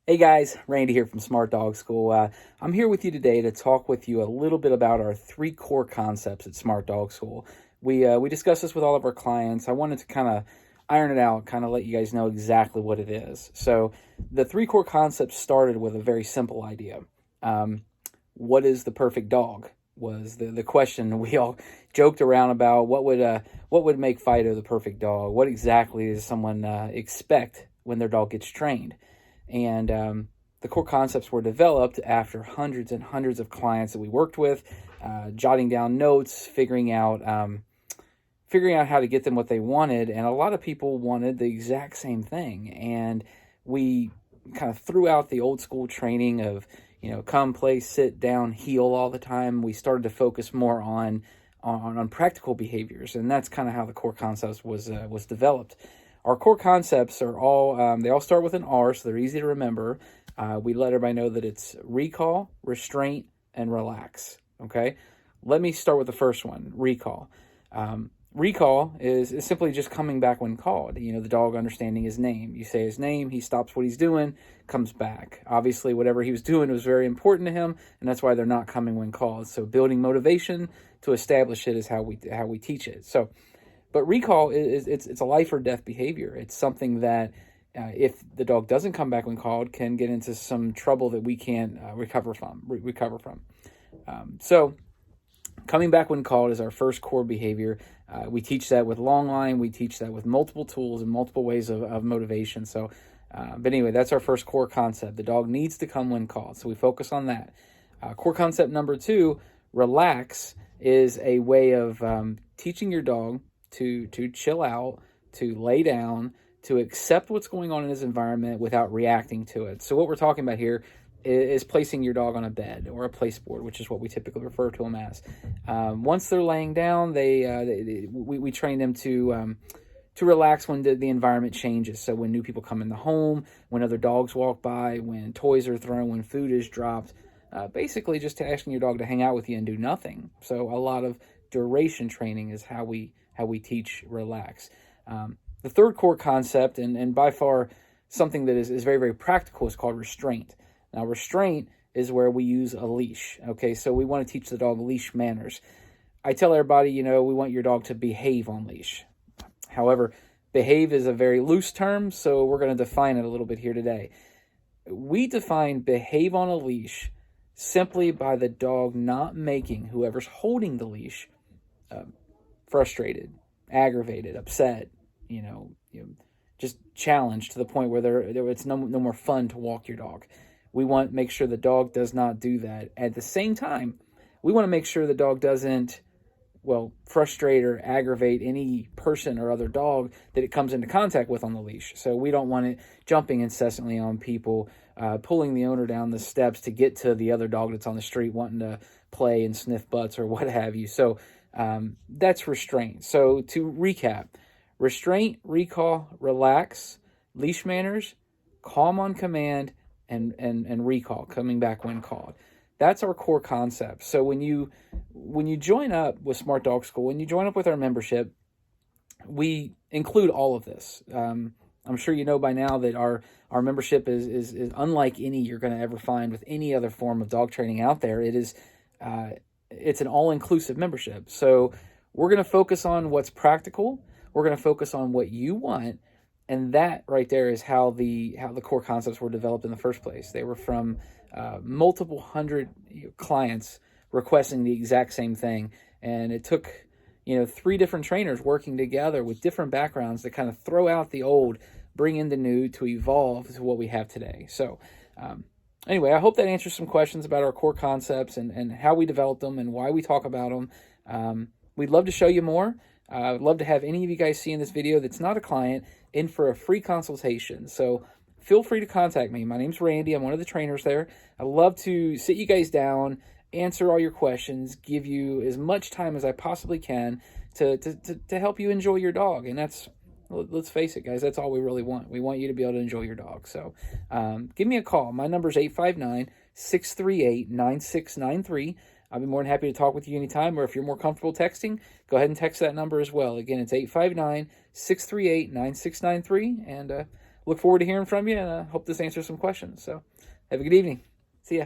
Hey guys, Randy here from Smart Dog School. I'm here with you today to talk with you a little bit about our three core concepts at Smart Dog School. We discuss this with all of our clients. I wanted to kind of iron it out, kind of let you guys know exactly what it is. So the three core concepts started with a very simple idea. What is the perfect dog? Was the question we all joked around about. What would make Fido the perfect dog? What exactly does someone expect when their dog gets trained? And the core concepts were developed after hundreds and hundreds of clients that we worked with, jotting down notes, figuring out how to get them what they wanted. And a lot of people wanted the exact same thing. And we kind of threw out the old school training of, come, play, sit down, heel all the time. We started to focus more on practical behaviors, and that's kind of how the core concepts was developed. Our core concepts are they all start with an R, so they're easy to remember. We let everybody know that it's recall, restraint, and relax. Okay, let me start with the first one, recall. Recall is simply just coming back when called. The dog understanding his name. You say his name, he stops what he's doing, comes back. Obviously, whatever he was doing was very important to him, and that's why they're not coming when called. So building motivation to establish it is how we teach it. But recall it's a life or death behavior. It's something that if the dog doesn't come back when called, can get into some trouble that we can't recover from. So coming back when called is our first core behavior. We teach that with long line. We teach that with multiple tools and multiple ways of motivation. But anyway, that's our first core concept. The dog needs to come when called, so we focus on that. Core concept number 2, relax, is a way of teaching your dog to chill out, to lay down, to accept what's going on in his environment without reacting to it. So what we're talking about here is placing your dog on a bed or a place board, which is what we typically refer to them as. Once they're laying down, we train them to relax when the environment changes. So when new people come in the home, when other dogs walk by, when toys are thrown, when food is dropped, basically just asking your dog to hang out with you and do nothing. So a lot of duration training is how we teach relax. The third core concept, and by far something that is very, very practical, is called restraint. Now, restraint is where we use a leash. Okay, so we want to teach the dog leash manners. I tell everybody, we want your dog to behave on leash. However, behave is a very loose term, so we're going to define it a little bit here today. We define behave on a leash simply by the dog not making whoever's holding the leash frustrated, aggravated, upset, just challenged to the point where it's no more fun to walk your dog. We want to make sure the dog does not do that. At the same time, we want to make sure the dog doesn't, frustrate or aggravate any person or other dog that it comes into contact with on the leash. So we don't want it jumping incessantly on people, pulling the owner down the steps to get to the other dog that's on the street wanting to play and sniff butts or what have you. So that's restraint. So to recap, restraint, recall, relax, leash manners, calm on command, and recall, coming back when called. That's our core concept. So when you join up with Smart Dog School, when you join up with our membership, we include all of this. I'm sure you know by now that our membership is unlike any you're going to ever find with any other form of dog training out there. It's an all-inclusive membership. So we're going to focus on what's practical. We're going to focus on what you want. And that right there is how the core concepts were developed in the first place. They were from multiple hundred clients requesting the exact same thing. And it took, 3 different trainers working together with different backgrounds to kind of throw out the old, bring in the new, to evolve to what we have today. So anyway, I hope that answers some questions about our core concepts and how we developed them and why we talk about them. We'd love to show you more. I'd love to have any of you guys see in this video that's not a client in for a free consultation. So feel free to contact me. My name's Randy. I'm one of the trainers there. I'd love to sit you guys down, answer all your questions, give you as much time as I possibly can to help you enjoy your dog. And let's face it, guys, that's all we really want. We want you to be able to enjoy your dog. So give me a call. My number is 859-638-9693. I'll be more than happy to talk with you anytime, or if you're more comfortable texting, go ahead and text that number as well. Again, it's 859-638-9693, and look forward to hearing from you, and I hope this answers some questions. So have a good evening. See ya.